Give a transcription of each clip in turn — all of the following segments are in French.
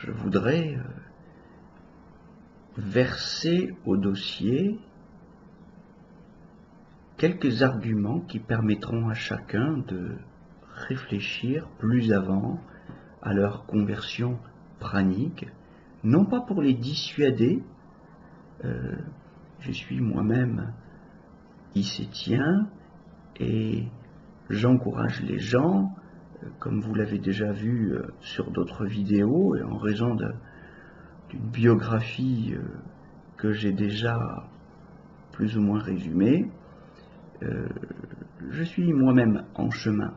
je voudrais verser au dossier quelques arguments qui permettront à chacun de réfléchir plus avant à leur conversion pranique, non pas pour les dissuader, je suis moi-même icétien et j'encourage les gens, comme vous l'avez déjà vu sur d'autres vidéos et en raison d'une biographie que j'ai déjà plus ou moins résumée, je suis moi-même en chemin,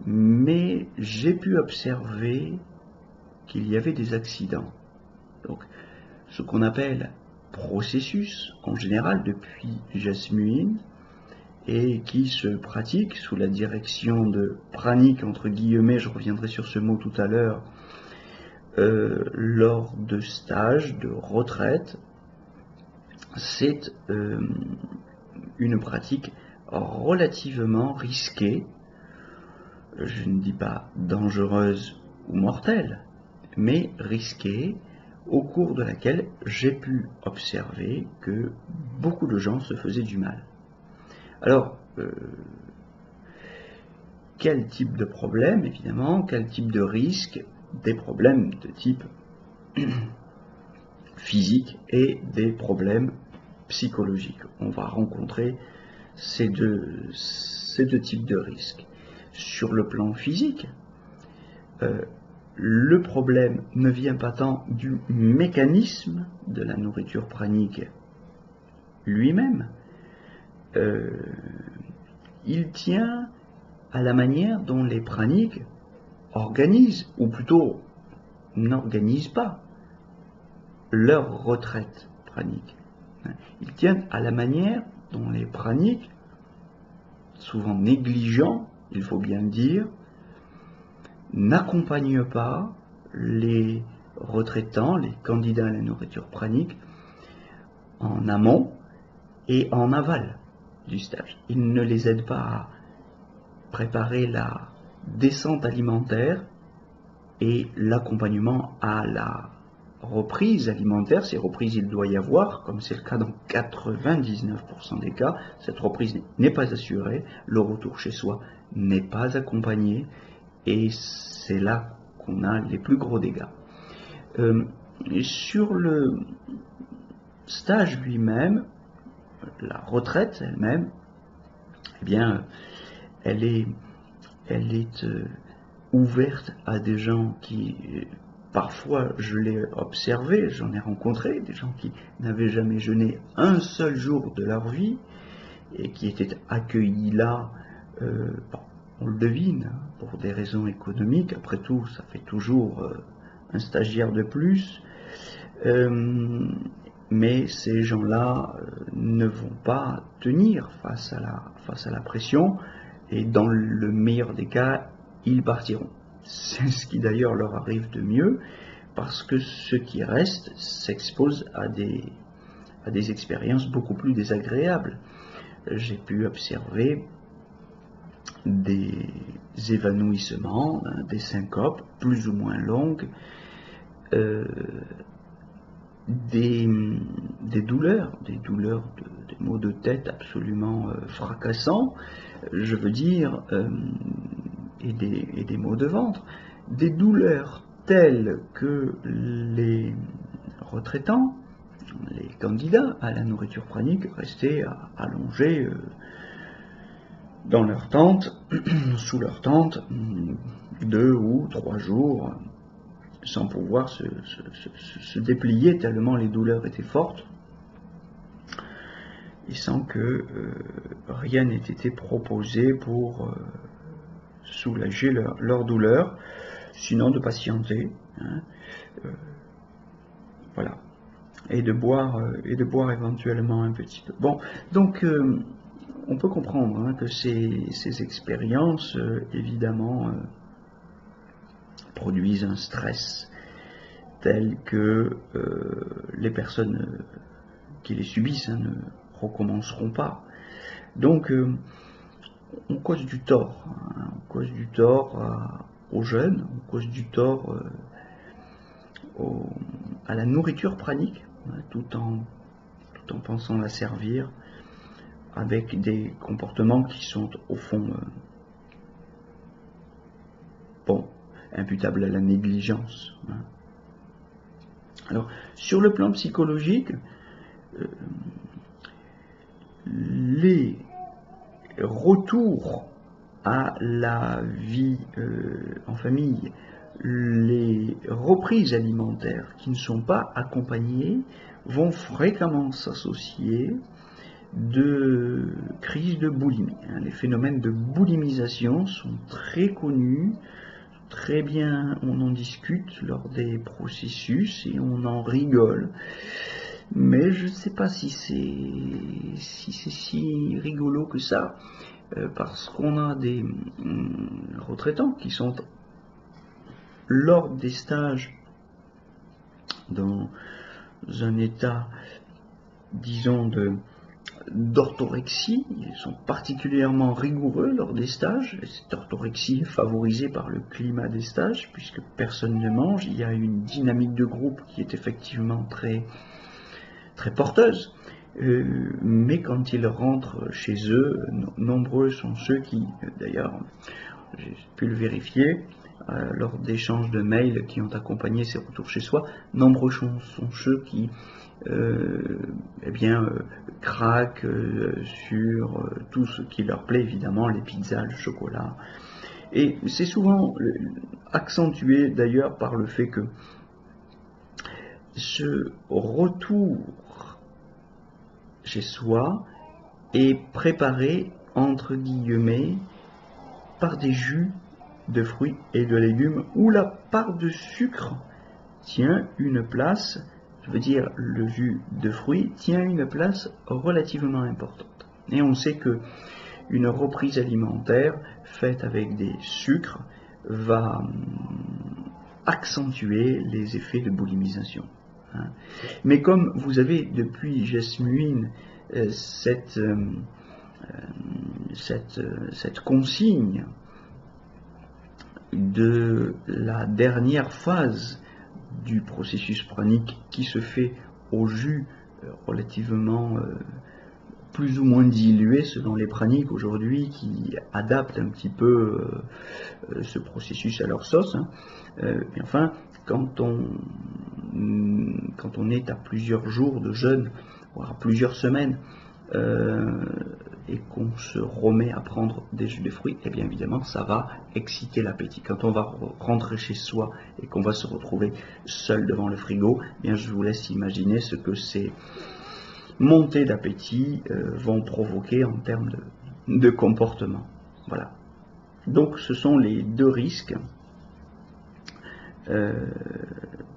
mais j'ai pu observer qu'il y avait des accidents. Donc, ce qu'on appelle processus, en général depuis Jasmuine, et qui se pratique sous la direction de pranique, entre guillemets, je reviendrai sur ce mot tout à l'heure, lors de stages, de retraite, c'est une pratique relativement risquée, je ne dis pas dangereuse ou mortelle, mais risquée, au cours de laquelle j'ai pu observer que beaucoup de gens se faisaient du mal. Alors, quel type de problème, évidemment, quel type de risque? Des problèmes de type physique et des problèmes psychologiques. On va rencontrer ces deux types de risques. Sur le plan physique, le problème ne vient pas tant du mécanisme de la nourriture pranique lui-même, il tient à la manière dont les praniques organisent, ou plutôt n'organisent pas, leur retraite pranique. Il tient à la manière dont les praniques, souvent négligents, il faut bien le dire, n'accompagnent pas les retraitants, les candidats à la nourriture pranique, en amont et en aval du stage. Ils ne les aident pas à préparer la descente alimentaire et l'accompagnement à la reprise alimentaire. Ces reprises, il doit y avoir, comme c'est le cas dans 99% des cas, cette reprise n'est pas assurée, le retour chez soi n'est pas accompagné, et c'est là qu'on a les plus gros dégâts. Sur le stage lui-même, la retraite elle-même, eh bien, elle est ouverte à des gens qui, parfois, je l'ai observé, j'en ai rencontré, des gens qui n'avaient jamais jeûné un seul jour de leur vie et qui étaient accueillis là, on le devine, pour des raisons économiques. Après tout, ça fait toujours un stagiaire de plus. Mais ces gens-là ne vont pas tenir face à la pression, et dans le meilleur des cas, ils partiront. C'est ce qui d'ailleurs leur arrive de mieux, parce que ceux qui restent s'exposent à des expériences beaucoup plus désagréables. J'ai pu observer des évanouissements, des syncopes plus ou moins longues, des douleurs, des maux de tête absolument fracassants, je veux dire, et des maux de ventre, des douleurs telles que les retraitants, les candidats à la nourriture pranique, restaient allongés dans leur tente, sous leur tente, 2 ou 3 jours, sans pouvoir se déplier tellement les douleurs étaient fortes, et sans que rien n'ait été proposé pour soulager leur douleur, sinon de patienter, voilà, et de boire éventuellement un petit peu. Bon, donc on peut comprendre que ces expériences, évidemment, produisent un stress tel que les personnes qui les subissent ne recommenceront pas. Donc on cause du tort, on cause du tort aux jeunes, on cause du tort à la nourriture pranique, hein, tout en pensant la servir, avec des comportements qui sont au fond imputables à la négligence. Hein. Alors, sur le plan psychologique, les retours à la vie en famille, les reprises alimentaires qui ne sont pas accompagnées vont fréquemment s'associer de crises de boulimie. Les phénomènes de boulimisation sont très connus, très bien, on en discute lors des processus et on en rigole. Mais je ne sais pas si c'est si rigolo que ça, parce qu'on a des retraitants qui sont lors des stages dans un état, disons, d'orthorexie. Ils sont particulièrement rigoureux lors des stages. Cette orthorexie est favorisée par le climat des stages, puisque personne ne mange. Il y a une dynamique de groupe qui est effectivement très porteuse. Mais quand ils rentrent chez eux, nombreux sont ceux qui, d'ailleurs, j'ai pu le vérifier, lors d'échanges de mails qui ont accompagné ces retours chez soi, nombreux sont ceux qui craquent sur tout ce qui leur plaît, évidemment, les pizzas, le chocolat. Et c'est souvent accentué d'ailleurs par le fait que ce retour chez soi est préparé, entre guillemets, par des jus de fruits et de légumes où la part de sucre tient une place, je veux dire le jus de fruits tient une place relativement importante. Et on sait que une reprise alimentaire faite avec des sucres va accentuer les effets de boulimisation. Mais comme vous avez depuis Jasmine cette consigne de la dernière phase du processus pranique qui se fait au jus relativement plus ou moins dilué selon les praniques aujourd'hui qui adaptent un petit peu ce processus à leur sauce. Et enfin, quand on est à plusieurs jours de jeûne, voire à plusieurs semaines, et qu'on se remet à prendre des jus de fruits, et bien évidemment ça va exciter l'appétit. Quand on va rentrer chez soi et qu'on va se retrouver seul devant le frigo, eh bien je vous laisse imaginer ce que ces montées d'appétit vont provoquer en termes de comportement. Voilà. Donc ce sont les deux risques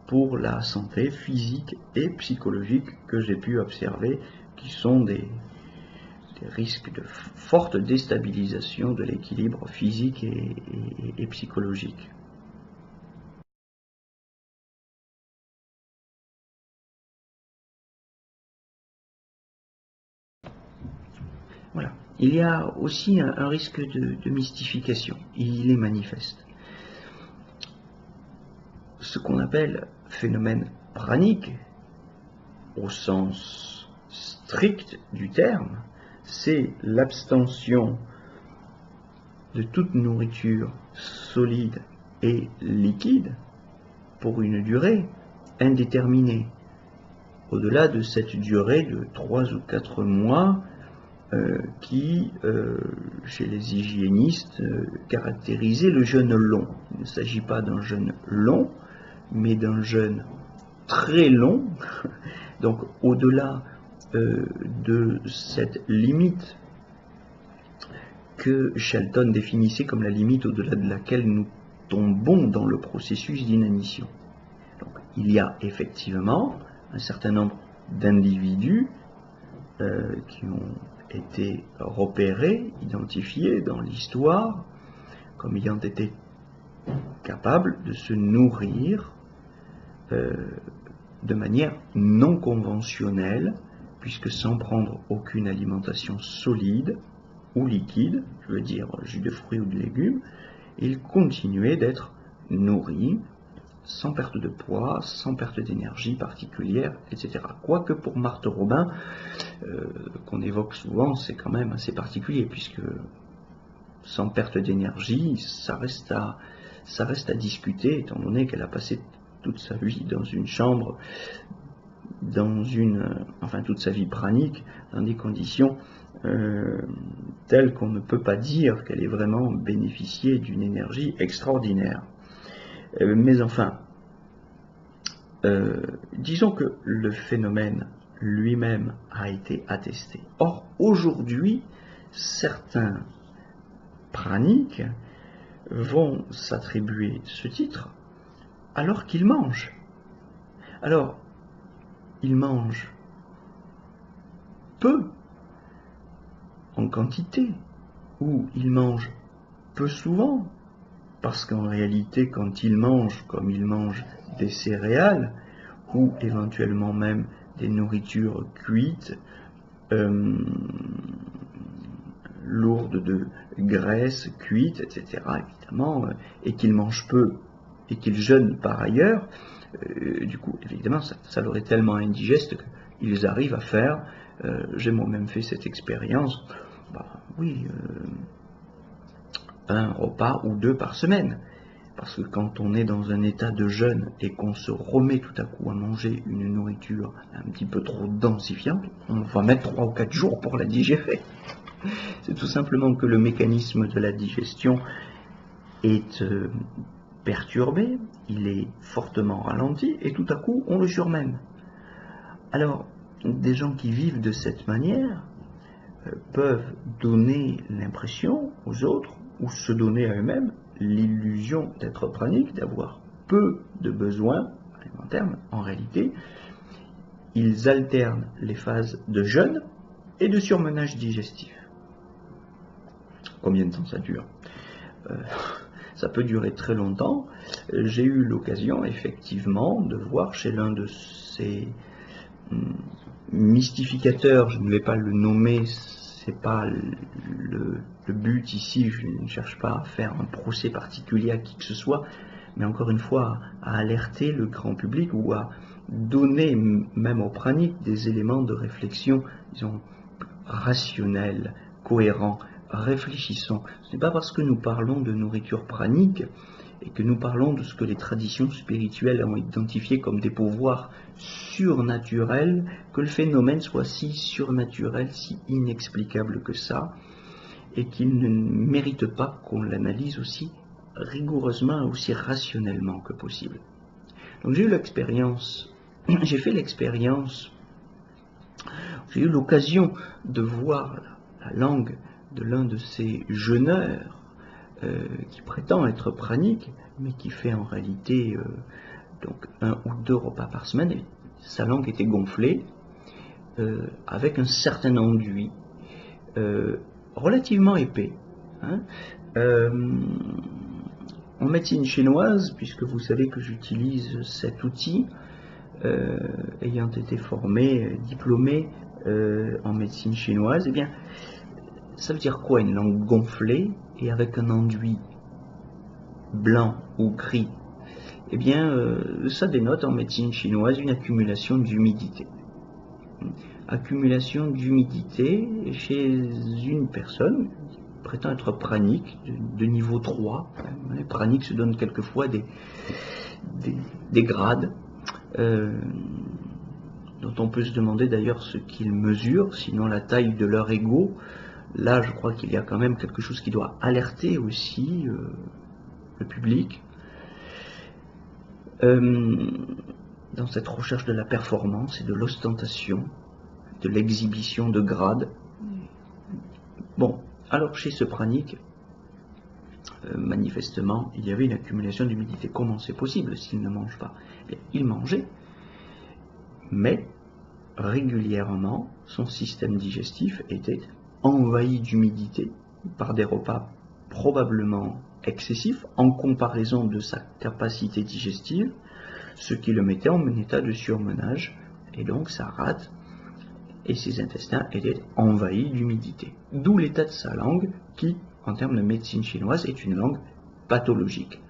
pour la santé physique et psychologique que j'ai pu observer, qui sont des risques de forte déstabilisation de l'équilibre physique et psychologique. Voilà. Il y a aussi un risque de mystification. Il est manifeste. Ce qu'on appelle phénomène pranique, au sens strict du terme, c'est l'abstention de toute nourriture solide et liquide pour une durée indéterminée. Au-delà de cette durée de 3 ou 4 mois qui, chez les hygiénistes, caractérisait le jeûne long. Il ne s'agit pas d'un jeûne long, mais d'un jeûne très long. Donc au-delà de cette limite que Shelton définissait comme la limite au-delà de laquelle nous tombons dans le processus d'inanition. Donc il y a effectivement un certain nombre d'individus qui ont été repérés, identifiés dans l'histoire comme ayant été capables de se nourrir de manière non conventionnelle, puisque sans prendre aucune alimentation solide ou liquide, je veux dire jus de fruits ou de légumes, ils continuaient d'être nourris sans perte de poids, sans perte d'énergie particulière, etc. Quoique pour Marthe Robin, qu'on évoque souvent, c'est quand même assez particulier, puisque sans perte d'énergie, ça reste à discuter, étant donné qu'elle a passé toute sa vie dans une chambre, toute sa vie pranique, dans des conditions telles qu'on ne peut pas dire qu'elle ait vraiment bénéficié d'une énergie extraordinaire. Mais enfin, disons que le phénomène lui-même a été attesté. Or, aujourd'hui, certains praniques vont s'attribuer ce titre alors qu'ils mangent. Alors, ils mangent peu en quantité, ou ils mangent peu souvent, parce qu'en réalité, quand ils mangent, comme ils mangent des céréales, ou éventuellement même des nourritures cuites, lourdes de graisse cuite, etc., évidemment, et qu'ils mangent peu, et qu'ils jeûnent par ailleurs, du coup, évidemment, ça leur est tellement indigeste qu'ils arrivent à faire, j'ai moi-même fait cette expérience, un repas ou deux par semaine. Parce que quand on est dans un état de jeûne et qu'on se remet tout à coup à manger une nourriture un petit peu trop densifiante, on va mettre 3 ou 4 jours pour la digérer. C'est tout simplement que le mécanisme de la digestion est perturbé, il est fortement ralenti et tout à coup on le surmène. Alors, des gens qui vivent de cette manière peuvent donner l'impression aux autres ou se donner à eux-mêmes l'illusion d'être praniques, d'avoir peu de besoins alimentaires, mais en réalité, ils alternent les phases de jeûne et de surmenage digestif. Combien de temps ça dure ? Ça peut durer très longtemps. J'ai eu l'occasion, effectivement, de voir chez l'un de ces mystificateurs, je ne vais pas le nommer, c'est pas le but ici, je ne cherche pas à faire un procès particulier à qui que ce soit, mais encore une fois, à alerter le grand public ou à donner même aux praniques des éléments de réflexion, disons, rationnels, cohérents, réfléchissants. Ce n'est pas parce que nous parlons de nourriture pranique et que nous parlons de ce que les traditions spirituelles ont identifié comme des pouvoirs surnaturels, que le phénomène soit si surnaturel, si inexplicable que ça, et qu'il ne mérite pas qu'on l'analyse aussi rigoureusement, aussi rationnellement que possible. Donc j'ai eu l'expérience, j'ai eu l'occasion de voir la langue de l'un de ces jeûneurs qui prétend être pranique, mais qui fait en réalité donc 1 ou 2 repas par semaine, et sa langue était gonflée avec un certain enduit relativement épais. En médecine chinoise, puisque vous savez que j'utilise cet outil, ayant été formé, diplômé en médecine chinoise, eh bien, ça veut dire quoi une langue gonflée et avec un enduit blanc ou gris? Eh bien, ça dénote en médecine chinoise une accumulation d'humidité. Accumulation d'humidité chez une personne qui prétend être pranique de niveau 3. Les praniques se donnent quelquefois des grades dont on peut se demander d'ailleurs ce qu'ils mesurent, sinon la taille de leur ego. Là, je crois qu'il y a quand même quelque chose qui doit alerter aussi le public dans cette recherche de la performance et de l'ostentation, de l'exhibition de grades. Bon, alors chez ce pranique, manifestement, il y avait une accumulation d'humidité. Comment c'est possible s'il ne mange pas? Il mangeait, mais régulièrement, son système digestif était envahi d'humidité par des repas probablement excessifs en comparaison de sa capacité digestive, ce qui le mettait en état de surmenage, et donc sa rate et ses intestins étaient envahis d'humidité. D'où l'état de sa langue qui, en termes de médecine chinoise, est une langue pathologique.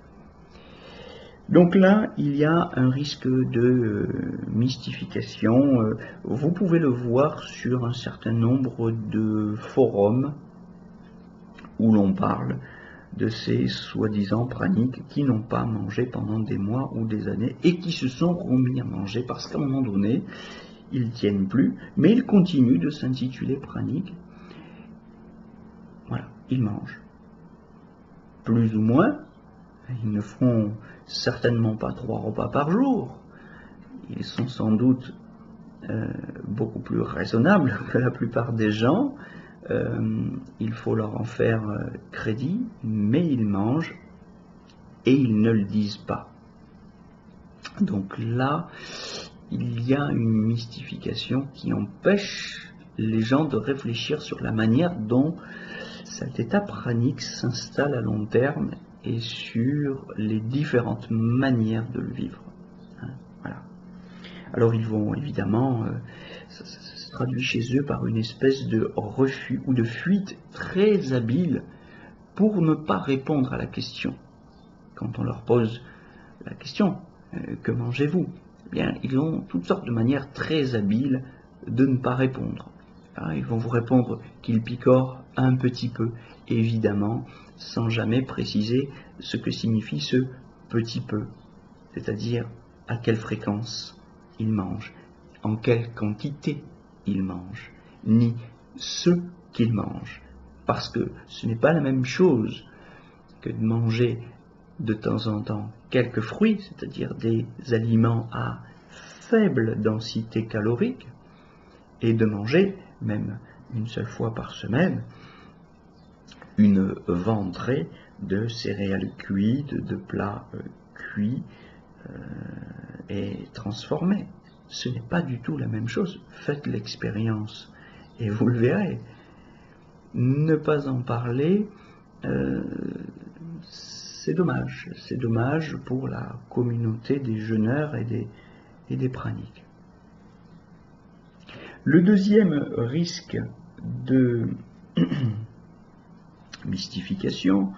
Donc là, il y a un risque de mystification. Vous pouvez le voir sur un certain nombre de forums où l'on parle de ces soi-disant praniques qui n'ont pas mangé pendant des mois ou des années et qui se sont remis à manger parce qu'à un moment donné, ils tiennent plus, mais ils continuent de s'intituler praniques. Voilà, ils mangent. Plus ou moins, ils ne feront certainement pas 3 repas par jour. Ils sont sans doute beaucoup plus raisonnables que la plupart des gens. Il faut leur en faire crédit, mais ils mangent et ils ne le disent pas. Donc là, il y a une mystification qui empêche les gens de réfléchir sur la manière dont cet état pranique s'installe à long terme et sur les différentes manières de le vivre. Voilà. Alors ils vont évidemment, ça se traduit chez eux par une espèce de refus ou de fuite très habile pour ne pas répondre à la question. Quand on leur pose la question, que mangez-vous? Eh bien, ils ont toutes sortes de manières très habiles de ne pas répondre. Ils vont vous répondre qu'ils picorent un petit peu, évidemment, sans jamais préciser ce que signifie ce petit peu, c'est-à-dire à quelle fréquence ils mangent, en quelle quantité ils mangent, ni ce qu'ils mangent, parce que ce n'est pas la même chose que de manger de temps en temps quelques fruits, c'est-à-dire des aliments à faible densité calorique, et de manger, même une seule fois par semaine, une ventrée de céréales cuites, de plats cuits et transformés. Ce n'est pas du tout la même chose. Faites l'expérience et vous le verrez. Ne pas en parler, c'est dommage. C'est dommage pour la communauté des jeûneurs et des praniques. Le deuxième risque de mystification,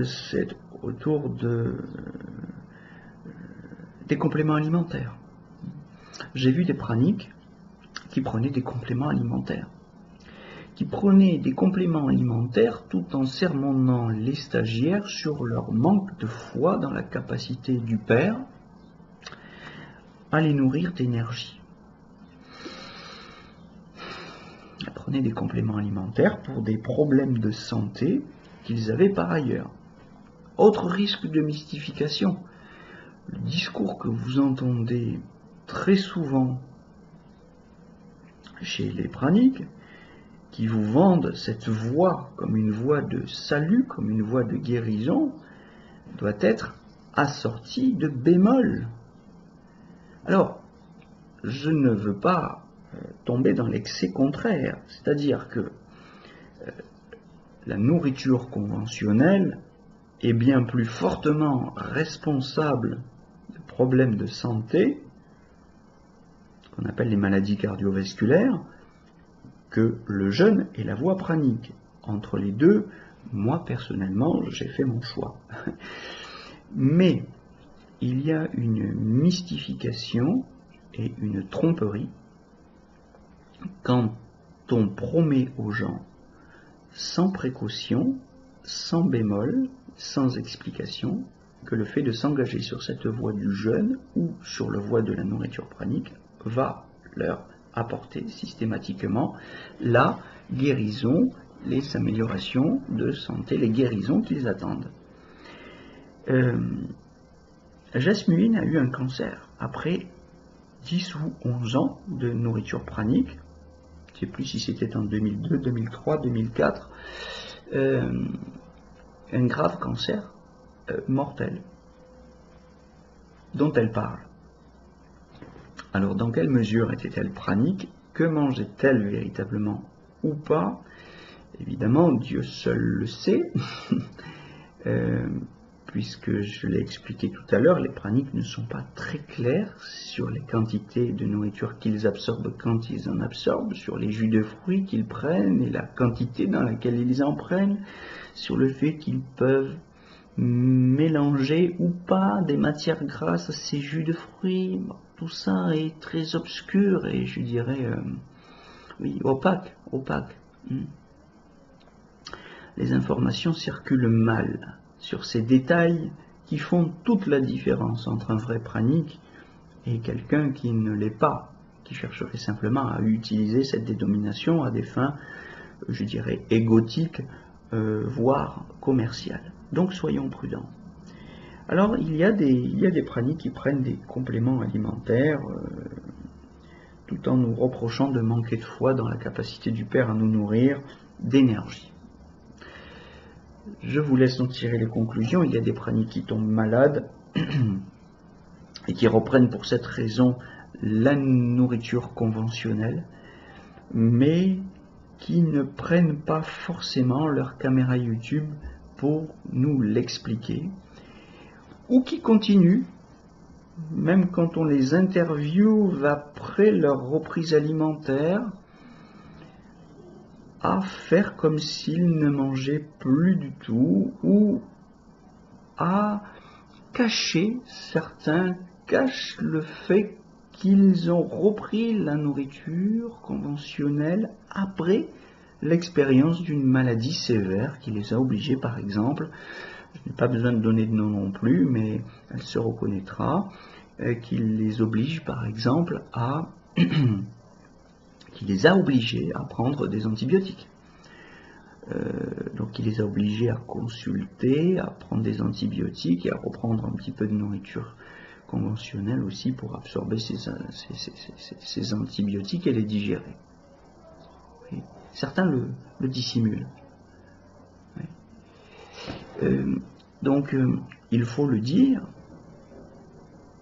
c'est autour des compléments alimentaires. J'ai vu des praniques qui prenaient des compléments alimentaires. Tout en sermonnant les stagiaires sur leur manque de foi dans la capacité du père à les nourrir d'énergie. Ils prenaient des compléments alimentaires pour des problèmes de santé qu'ils avaient par ailleurs. Autre risque de mystification, le discours que vous entendez très souvent chez les praniques, qui vous vendent cette voie comme une voie de salut, comme une voie de guérison, doit être assorti de bémols. Alors, je ne veux pas tomber dans l'excès contraire, c'est-à-dire que la nourriture conventionnelle est bien plus fortement responsable de problèmes de santé, qu'on appelle les maladies cardiovasculaires, que le jeûne et la voie pranique. Entre les deux, moi personnellement, j'ai fait mon choix. Mais il y a une mystification et une tromperie quand on promet aux gens, sans précaution, sans bémol, sans explication, que le fait de s'engager sur cette voie du jeûne ou sur la voie de la nourriture pranique va leur apporter systématiquement la guérison, les améliorations de santé, les guérisons qu'ils attendent. Jasmine a eu un cancer après 10 ou 11 ans de nourriture pranique. Je ne sais plus si c'était en 2002, 2003, 2004. Un grave cancer mortel dont elle parle. Alors, dans quelle mesure était-elle pranique? Que mangeait-elle véritablement ou pas? Évidemment, Dieu seul le sait, puisque je l'ai expliqué tout à l'heure, les praniques ne sont pas très clairs sur les quantités de nourriture qu'ils absorbent quand ils en absorbent, sur les jus de fruits qu'ils prennent et la quantité dans laquelle ils en prennent, sur le fait qu'ils peuvent mélanger ou pas des matières grasses à ces jus de fruits. Tout ça est très obscur et je dirais, oui, opaque. Les informations circulent mal sur ces détails qui font toute la différence entre un vrai pranique et quelqu'un qui ne l'est pas, qui chercherait simplement à utiliser cette dénomination à des fins, je dirais, égotiques, voire commerciales. Donc soyons prudents. Alors il y a des praniques qui prennent des compléments alimentaires tout en nous reprochant de manquer de foi dans la capacité du Père à nous nourrir d'énergie. Je vous laisse en tirer les conclusions. Il y a des praniques qui tombent malades et qui reprennent pour cette raison la nourriture conventionnelle, mais qui ne prennent pas forcément leur caméra YouTube pour nous l'expliquer, ou qui continuent, même quand on les interviewe après leur reprise alimentaire, à faire comme s'ils ne mangeaient plus du tout, ou à cacher, certains cachent le fait qu'ils ont repris la nourriture conventionnelle après l'expérience d'une maladie sévère qui les a obligés, par exemple, je n'ai pas besoin de donner de nom non plus, mais elle se reconnaîtra, qui les oblige, par exemple, qui les a obligés à prendre des antibiotiques. Donc il les a obligés à consulter, à prendre des antibiotiques et à reprendre un petit peu de nourriture conventionnelle aussi pour absorber ces antibiotiques et les digérer. Oui. Certains le dissimulent. Oui. Donc il faut le dire,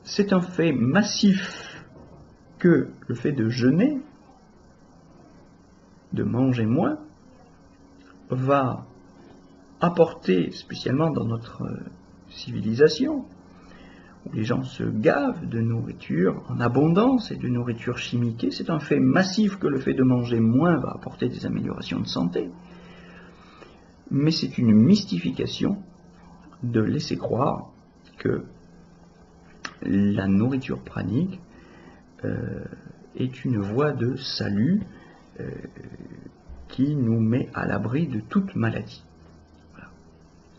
c'est un fait massif que le fait de jeûner, de manger moins, va apporter, spécialement dans notre civilisation, où les gens se gavent de nourriture en abondance et de nourriture chimiquée, c'est un fait massif que le fait de manger moins va apporter des améliorations de santé. Mais c'est une mystification de laisser croire que la nourriture pranique est une voie de salut qui nous met à l'abri de toute maladie. Voilà.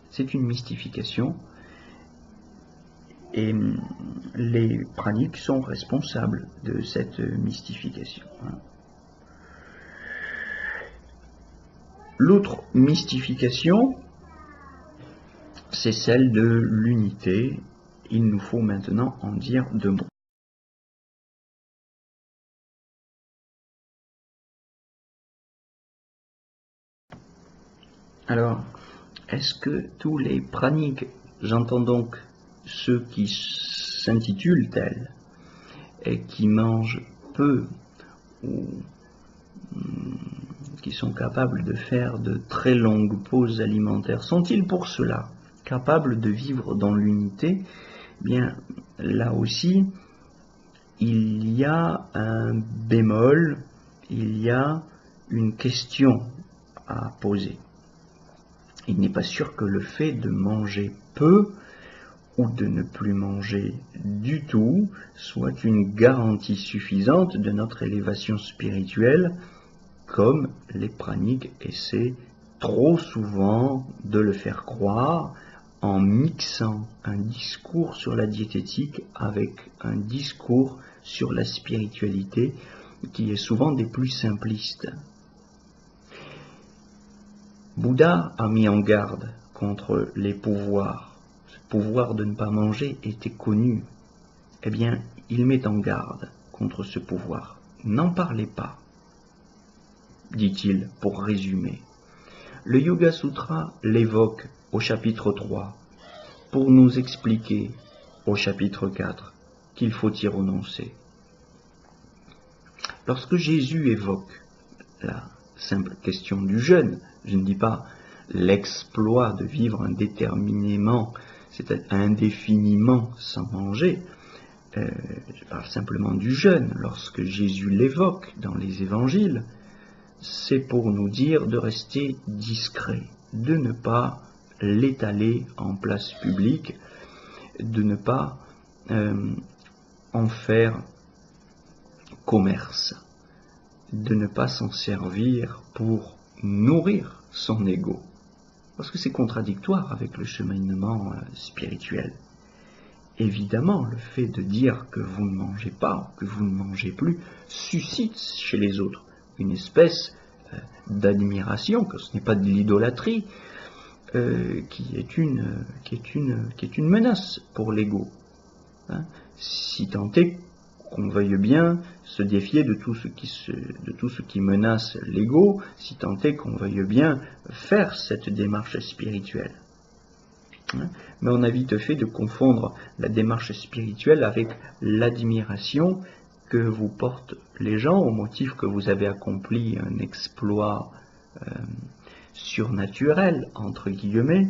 C'est une mystification et les praniques sont responsables de cette mystification. L'autre mystification, c'est celle de l'unité. Il nous faut maintenant en dire deux mots. Alors, est-ce que tous les praniques, j'entends donc ceux qui s'intitulent tels et qui mangent peu ou qui sont capables de faire de très longues pauses alimentaires, sont-ils pour cela capables de vivre dans l'unité? Bien, là aussi, il y a un bémol, il y a une question à poser. Il n'est pas sûr que le fait de manger peu ou de ne plus manger du tout soit une garantie suffisante de notre élévation spirituelle, comme les praniques essaient trop souvent de le faire croire en mixant un discours sur la diététique avec un discours sur la spiritualité qui est souvent des plus simplistes. Bouddha a mis en garde contre les pouvoirs. Ce pouvoir de ne pas manger était connu. Eh bien, il met en garde contre ce pouvoir. N'en parlez pas, dit-il pour résumer. Le Yoga Sutra l'évoque au chapitre 3 pour nous expliquer au chapitre 4 qu'il faut y renoncer. Lorsque Jésus évoque la simple question du jeûne, je ne dis pas l'exploit de vivre indéterminément, c'est-à-dire indéfiniment sans manger, je parle simplement du jeûne. Lorsque Jésus l'évoque dans les évangiles, c'est pour nous dire de rester discret, de ne pas l'étaler en place publique, de ne pas en faire commerce, de ne pas s'en servir pour nourrir son ego, parce que c'est contradictoire avec le cheminement spirituel. Évidemment, le fait de dire que vous ne mangez pas, que vous ne mangez plus, suscite chez les autres une espèce d'admiration, que ce n'est pas de l'idolâtrie, qui est une menace pour l'ego. Hein, si tant est qu'on veuille bien se défier de tout ce qui menace l'ego, si tant est qu'on veuille bien faire cette démarche spirituelle. Mais on a vite fait de confondre la démarche spirituelle avec l'admiration que vous portent les gens au motif que vous avez accompli un exploit surnaturel, entre guillemets,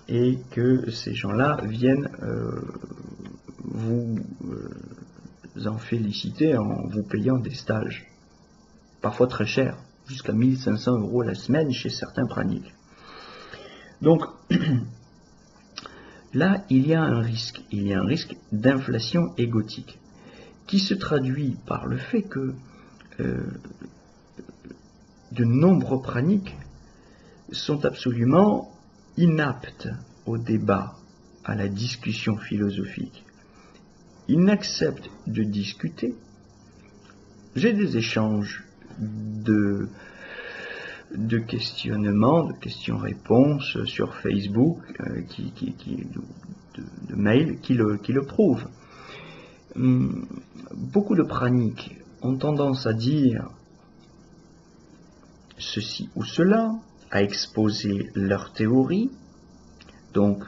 et que ces gens-là viennent vous en féliciter en vous payant des stages, parfois très chers, jusqu'à 1500 € la semaine chez certains praniques. Donc, là, il y a un risque d'inflation égotique, qui se traduit par le fait que de nombreux praniques sont absolument inaptes au débat, à la discussion philosophique. Ils n'acceptent de discuter. J'ai des échanges de questionnements, de questions-réponses sur Facebook, de mails qui le prouvent. Beaucoup de praniques ont tendance à dire ceci ou cela, à exposer leur théorie. Donc,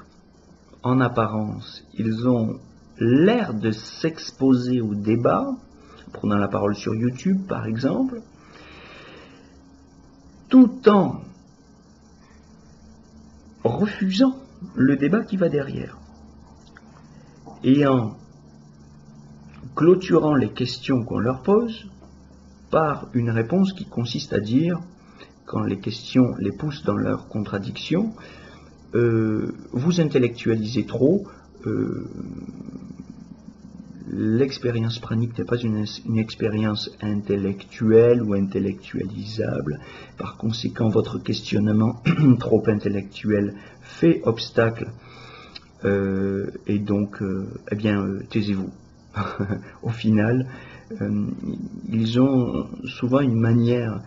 en apparence, ils ont l'air de s'exposer au débat, prenant la parole sur YouTube par exemple, tout en refusant le débat qui va derrière, et en clôturant les questions qu'on leur pose par une réponse qui consiste à dire, quand les questions les poussent dans leur contradiction, vous intellectualisez trop, l'expérience pranique n'est pas une expérience intellectuelle ou intellectualisable. Par conséquent, votre questionnement trop intellectuel fait obstacle, et donc, taisez-vous. Au final, ils ont souvent une manière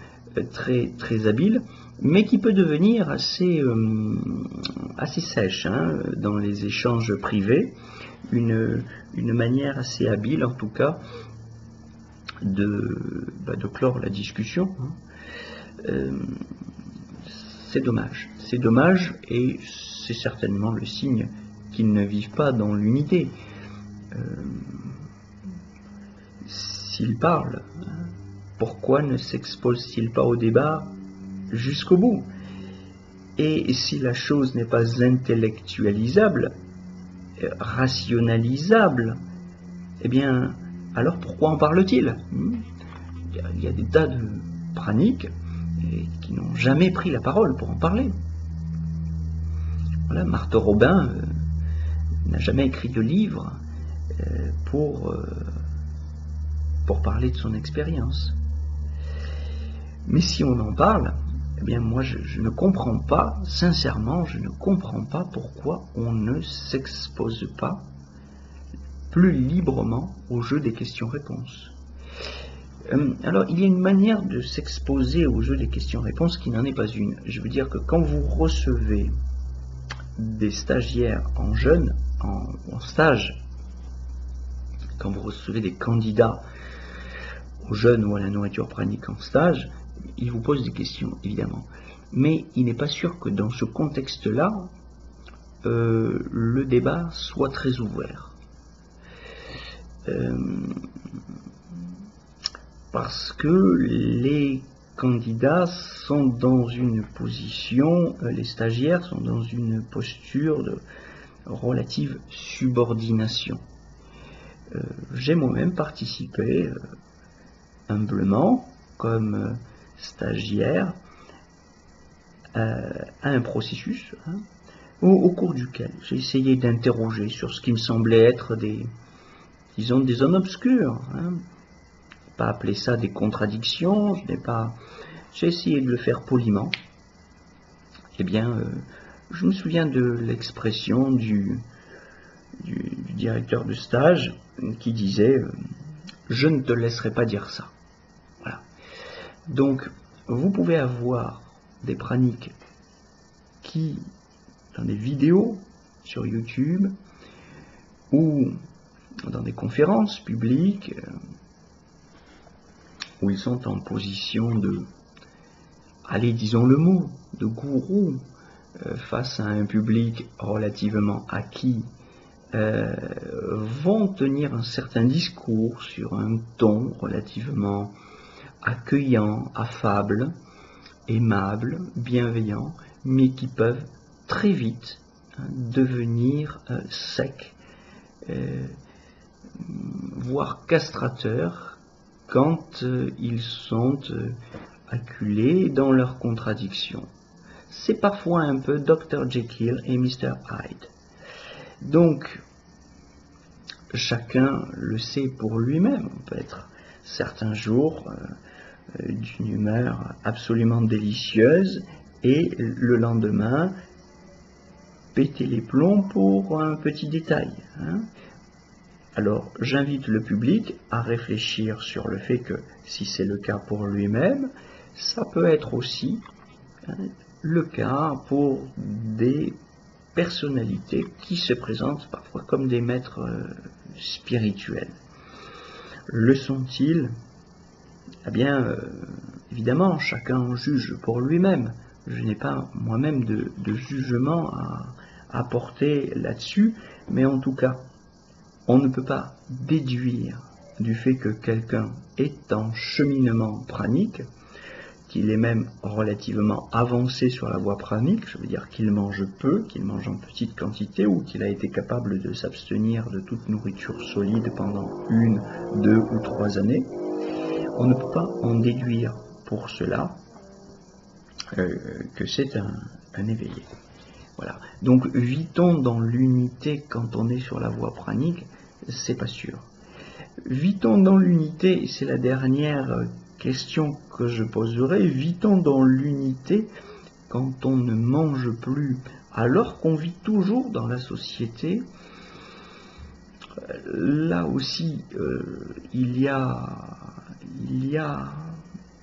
très, très habile, mais qui peut devenir assez sèche dans les échanges privés, une manière assez habile en tout cas de clore la discussion. C'est dommage, et c'est certainement le signe qu'ils ne vivent pas dans l'unité. S'ils parlent, pourquoi ne s'exposent-ils pas au débat jusqu'au bout? Et si la chose n'est pas intellectualisable, rationalisable, eh bien, alors pourquoi en parle-t-il? Il y a des tas de praniques qui n'ont jamais pris la parole pour en parler. Voilà, Marthe Robin n'a jamais écrit de livre pour parler de son expérience. Mais si on en parle, eh bien moi je ne comprends pas, sincèrement, je ne comprends pas pourquoi on ne s'expose pas plus librement au jeu des questions-réponses. Alors il y a une manière de s'exposer au jeu des questions-réponses qui n'en est pas une. Je veux dire que quand vous recevez des stagiaires en jeûne, en stage, quand vous recevez des candidats au jeûne ou à la nourriture pranique en stage, ils vous posent des questions, évidemment. Mais il n'est pas sûr que dans ce contexte-là, le débat soit très ouvert. Parce que les candidats sont dans une position, les stagiaires sont dans une posture de relative subordination. J'ai moi-même participé humblement, comme stagiaire, à un processus au cours duquel j'ai essayé d'interroger sur ce qui me semblait être des zones obscures. Hein. Pas appeler ça des contradictions, j'ai essayé de le faire poliment. Eh bien, je me souviens de l'expression du directeur de stage qui disait je ne te laisserai pas dire ça. Voilà. Donc, vous pouvez avoir des praniques qui, dans des vidéos sur YouTube ou dans des conférences publiques, où ils sont en position de, allez, disons le mot, de gourou, face à un public relativement acquis, vont tenir un certain discours sur un ton relativement accueillant, affable, aimable, bienveillant, mais qui peuvent très vite devenir secs, voire castrateurs, quand ils sont acculés dans leurs contradictions. C'est parfois un peu Dr. Jekyll et Mr. Hyde. Donc, chacun le sait pour lui-même. On peut être certains jours d'une humeur absolument délicieuse et le lendemain péter les plombs pour un petit détail. Hein. Alors, j'invite le public à réfléchir sur le fait que, si c'est le cas pour lui-même, ça peut être aussi le cas pour des personnalités qui se présentent parfois comme des maîtres spirituels. Le sont-ils? Eh bien, évidemment, chacun en juge pour lui-même. Je n'ai pas moi-même de jugement à apporter là-dessus, mais en tout cas, on ne peut pas déduire du fait que quelqu'un est en cheminement pranique, qu'il est même relativement avancé sur la voie pranique, je veux dire qu'il mange peu, qu'il mange en petite quantité, ou qu'il a été capable de s'abstenir de toute nourriture solide pendant 1, 2 ou 3 années. On ne peut pas en déduire pour cela que c'est un éveillé. Voilà. Donc vit-on dans l'unité quand on est sur la voie pranique? C'est pas sûr. Vit-on dans l'unité? C'est la dernière question que je poserai. Vit-on dans l'unité quand on ne mange plus, alors qu'on vit toujours dans la société? Là aussi, il y a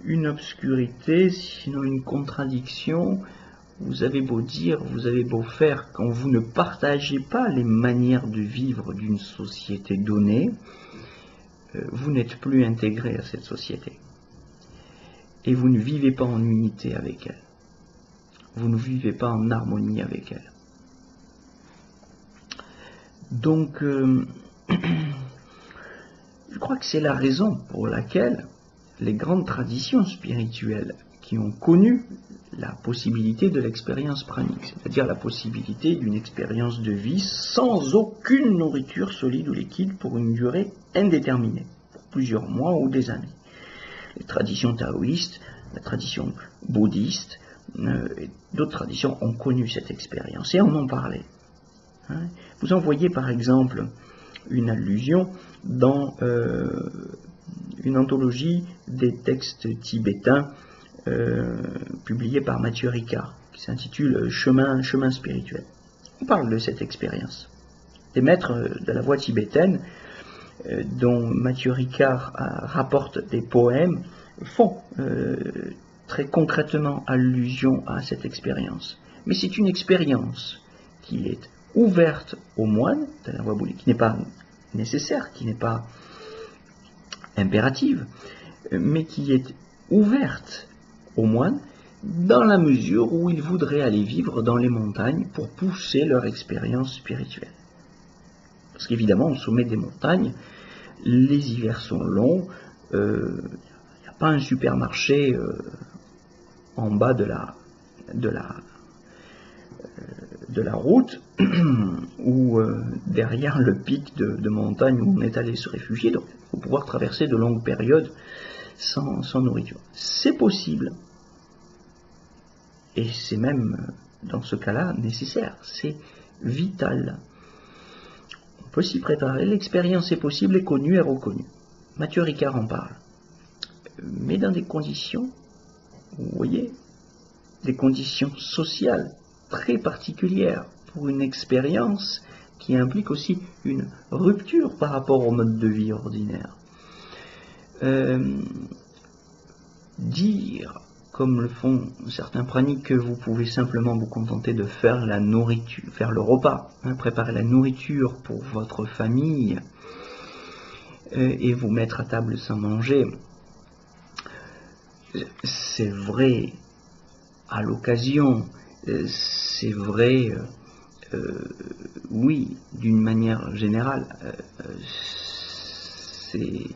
une obscurité, sinon une contradiction. Vous avez beau dire, vous avez beau faire, quand vous ne partagez pas les manières de vivre d'une société donnée, vous n'êtes plus intégré à cette société. Et vous ne vivez pas en unité avec elle. Vous ne vivez pas en harmonie avec elle. Donc, je crois que c'est la raison pour laquelle les grandes traditions spirituelles qui ont connu la possibilité de l'expérience pranique, c'est-à-dire la possibilité d'une expérience de vie sans aucune nourriture solide ou liquide pour une durée indéterminée, pour plusieurs mois ou des années. Les traditions taoïstes, la tradition bouddhiste, et d'autres traditions ont connu cette expérience et en ont parlé. Vous en voyez par exemple une allusion dans une anthologie des textes tibétains publié par Mathieu Ricard, qui s'intitule Chemin spirituel. On parle de cette expérience. Les maîtres de la voie tibétaine, dont Mathieu Ricard rapporte des poèmes, font très concrètement allusion à cette expérience. Mais c'est une expérience qui est ouverte aux moines de la voie bouddhique, qui n'est pas nécessaire, qui n'est pas impérative, mais qui est ouverte aux moines dans la mesure où ils voudraient aller vivre dans les montagnes pour pousser leur expérience spirituelle. Parce qu'évidemment, au sommet des montagnes, les hivers sont longs, il n'y a pas un supermarché en bas de la route ou derrière le pic de montagne où on est allé se réfugier. Donc il faut pouvoir traverser de longues périodes sans nourriture. C'est possible, et c'est même dans ce cas-là, nécessaire, c'est vital. On peut s'y préparer, l'expérience est possible, est connue, est reconnue. Mathieu Ricard en parle. Mais dans des conditions, vous voyez, des conditions sociales très particulières pour une expérience qui implique aussi une rupture par rapport au mode de vie ordinaire. Dire, comme le font certains praniques, que vous pouvez simplement vous contenter de faire la nourriture, faire le repas, préparer la nourriture pour votre famille et vous mettre à table sans manger, c'est vrai à l'occasion, c'est vrai, oui, d'une manière générale, c'est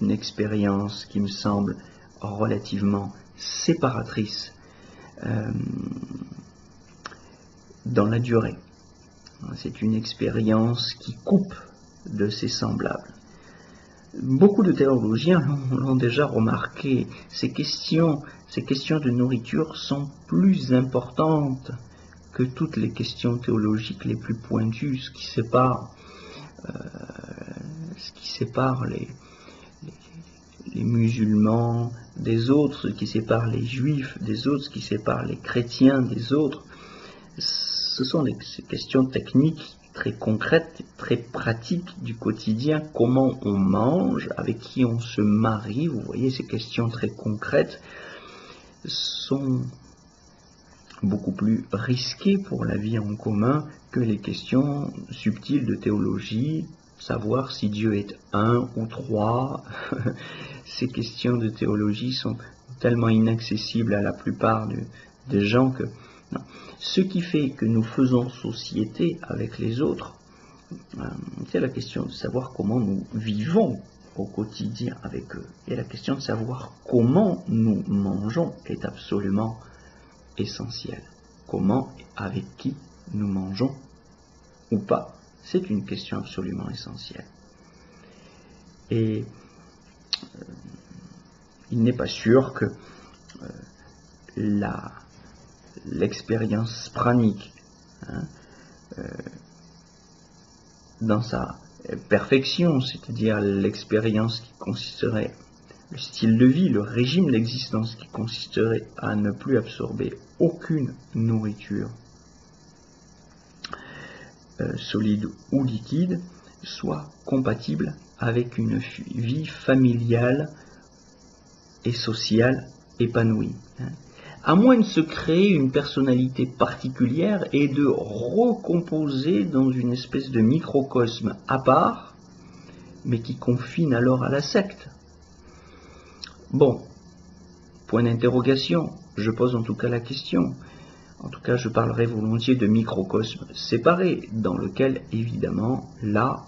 une expérience qui me semble relativement séparatrice dans la durée. C'est une expérience qui coupe de ses semblables. Beaucoup de théologiens l'ont déjà remarqué, ces questions de nourriture sont plus importantes que toutes les questions théologiques les plus pointues, ce qui sépare les musulmans des autres, ce qui sépare les juifs des autres, ce qui sépare les chrétiens des autres. Ce sont ces questions techniques très concrètes, très pratiques du quotidien, comment on mange, avec qui on se marie, vous voyez, ces questions très concrètes sont beaucoup plus risquées pour la vie en commun que les questions subtiles de théologie, savoir si Dieu est un ou trois. Ces questions de théologie sont tellement inaccessibles à la plupart des gens que... Non. Ce qui fait que nous faisons société avec les autres, c'est la question de savoir comment nous vivons au quotidien avec eux. Et la question de savoir comment nous mangeons est absolument essentielle. Comment et avec qui nous mangeons ou pas, c'est une question absolument essentielle. Et il n'est pas sûr que l'expérience pranique, dans sa perfection, c'est-à-dire l'expérience qui consisterait, le style de vie, le régime d'existence qui consisterait à ne plus absorber aucune nourriture, solide ou liquide, soit compatible avec une vie familiale et sociale épanouie. À moins de se créer une personnalité particulière et de recomposer dans une espèce de microcosme à part, mais qui confine alors à la secte. Bon, point d'interrogation, je pose en tout cas la question. En tout cas, je parlerai volontiers de microcosme séparé, dans lequel, évidemment, là,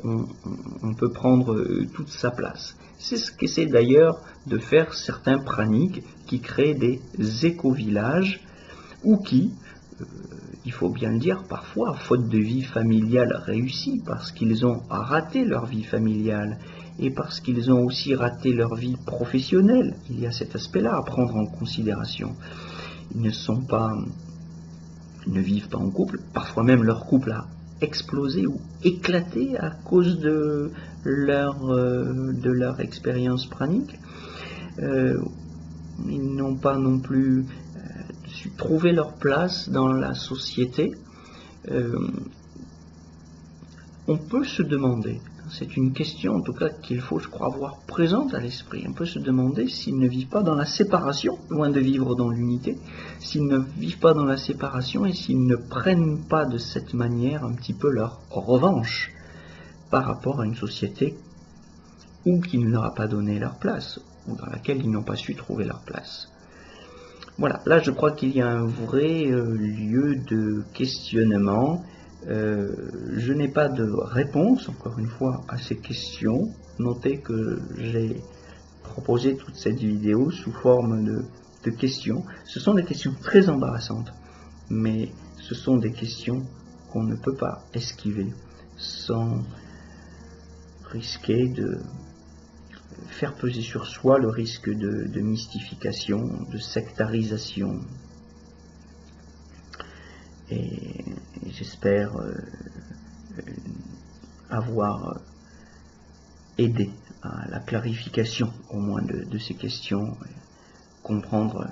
on peut prendre toute sa place. C'est ce qu'essaient d'ailleurs de faire certains praniques qui créent des éco-villages ou qui, il faut bien le dire, parfois, faute de vie familiale réussie, parce qu'ils ont raté leur vie familiale et parce qu'ils ont aussi raté leur vie professionnelle. Il y a cet aspect-là à prendre en considération. Ils ne vivent pas en couple, parfois même leur couple a explosé ou éclaté à cause de leur expérience pranique. Ils n'ont pas non plus su trouver leur place dans la société. On peut se demander, c'est une question en tout cas qu'il faut, je crois, avoir présente à l'esprit, on peut se demander s'ils ne vivent pas dans la séparation, loin de vivre dans l'unité, s'ils ne vivent pas dans la séparation et s'ils ne prennent pas de cette manière un petit peu leur revanche par rapport à une société ou qui ne leur a pas donné leur place, ou dans laquelle ils n'ont pas su trouver leur place. Voilà, là je crois qu'il y a un vrai lieu de questionnement. Je n'ai pas de réponse, encore une fois, à ces questions. Notez que j'ai proposé toute cette vidéo sous forme de questions. Ce sont des questions très embarrassantes, mais ce sont des questions qu'on ne peut pas esquiver sans risquer de faire peser sur soi le risque de mystification, de sectarisation. Et j'espère avoir aidé à la clarification au moins de ces questions, comprendre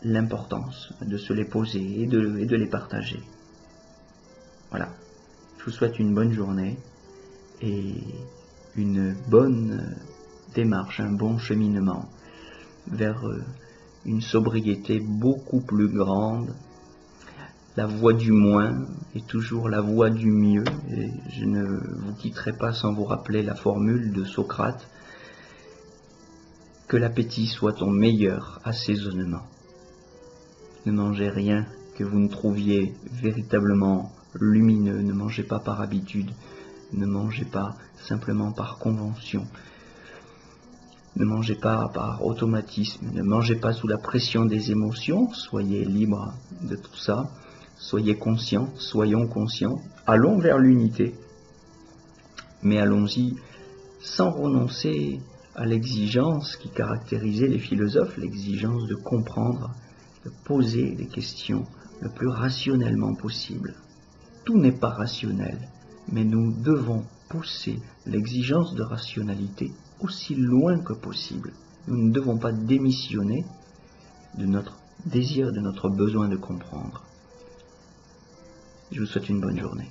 l'importance de se les poser et de les partager. Voilà, je vous souhaite une bonne journée et une bonne démarche, un bon cheminement vers une sobriété beaucoup plus grande. La voie du moins est toujours la voie du mieux, et je ne vous quitterai pas sans vous rappeler la formule de Socrate: que l'appétit soit ton meilleur assaisonnement. Ne mangez rien que vous ne trouviez véritablement lumineux, ne mangez pas par habitude, ne mangez pas simplement par convention, ne mangez pas par automatisme, ne mangez pas sous la pression des émotions, soyez libre de tout ça. Soyez conscients, soyons conscients, allons vers l'unité, mais allons-y sans renoncer à l'exigence qui caractérisait les philosophes, l'exigence de comprendre, de poser des questions le plus rationnellement possible. Tout n'est pas rationnel, mais nous devons pousser l'exigence de rationalité aussi loin que possible. Nous ne devons pas démissionner de notre désir, de notre besoin de comprendre. Je vous souhaite une bonne journée.